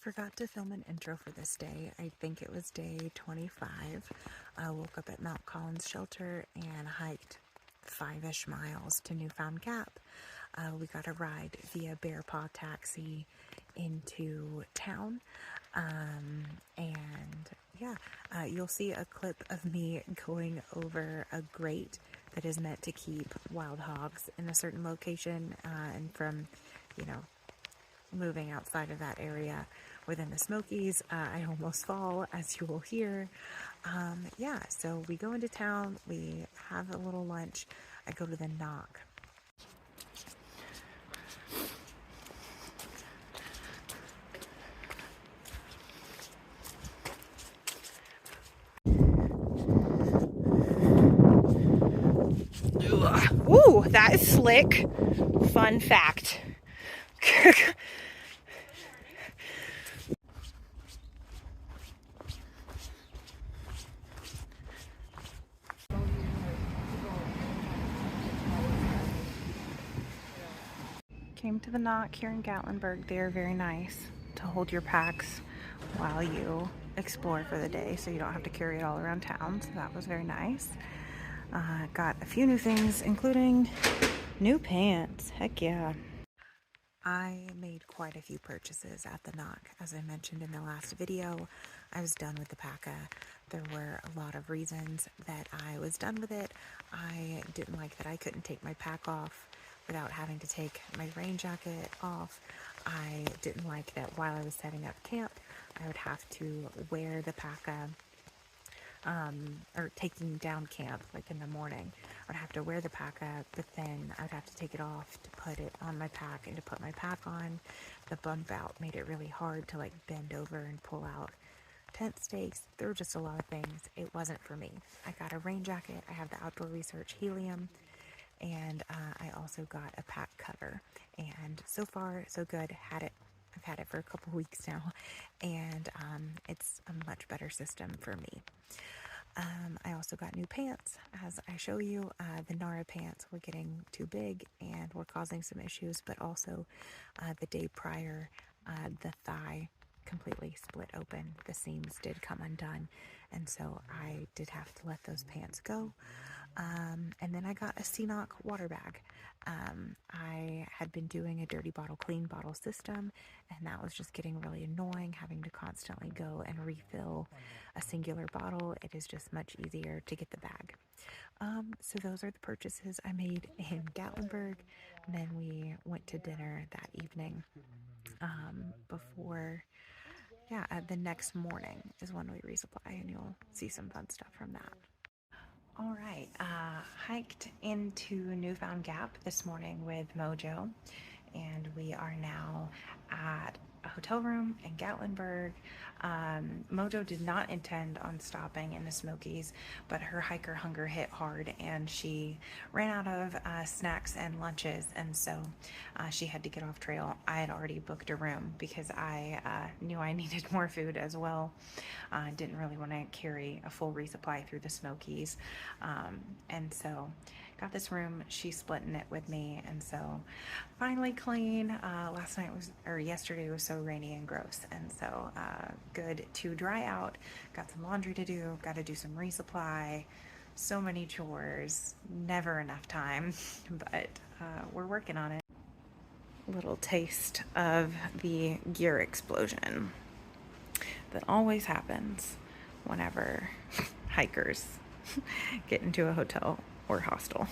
Forgot to film an intro for this day. I think it was day 25. I woke up at Mount Collins Shelter and hiked 5-ish miles to Newfound Gap. We got a ride via Bear Paw taxi into town. You'll see a clip of me going over a grate that is meant to keep wild hogs in a certain location, and from, moving outside of that area within the Smokies, I almost fall, as you will hear. So we go into town, we have a little lunch, I go to the Knock. Ooh, that is slick. Fun fact. Came to the Knock here in Gatlinburg. They're very nice to hold your packs while you explore for the day, so you don't have to carry it all around town. So that was very nice. Got a few new things, including new pants. Heck yeah. I made quite a few purchases at the Knock. As I mentioned in the last video, I was done with the Paca. There were a lot of reasons that I was done with it. I didn't like that I couldn't take my pack off without having to take my rain jacket off. I didn't like that while I was setting up camp, I would have to wear the Paca, or taking down camp, like in the morning. I would have to wear the Paca, but then I would have to take it off to put it on my pack and to put my pack on. The bump out made it really hard to bend over and pull out tent stakes. There were just a lot of things. It wasn't for me. I got a rain jacket. I have the Outdoor Research Helium. And I also got a pack cover, and so far so good. I've had it for a couple weeks now, and it's a much better system for me. I also got new pants. As I show you, the Nara pants were getting too big and were causing some issues, but also the day prior, the thigh completely split open. The seams did come undone, and so I did have to let those pants go. And then I got a CNOC water bag. I had been doing a dirty bottle, clean bottle system, and that was just getting really annoying, having to constantly go and refill a singular bottle. It is just much easier to get the bag. So those are the purchases I made in Gatlinburg. And then we went to dinner that evening. The next morning is when we resupply, and you'll see some fun stuff from that. All right, hiked into Newfound Gap this morning with Mojo, and we are now at a hotel room in Gatlinburg. Mojo did not intend on stopping in the Smokies, but her hiker hunger hit hard, and she ran out of snacks and lunches, and so she had to get off trail. I had already booked a room because I knew I needed more food as well. Didn't really want to carry a full resupply through the Smokies, and so got this room. She's splitting it with me, and so finally clean. Yesterday was so rainy and gross, and so good to dry out. Got some laundry to do, got to do some resupply, so many chores, never enough time, but we're working on it. Little taste of the gear explosion that always happens whenever hikers get into a hotel or hostel.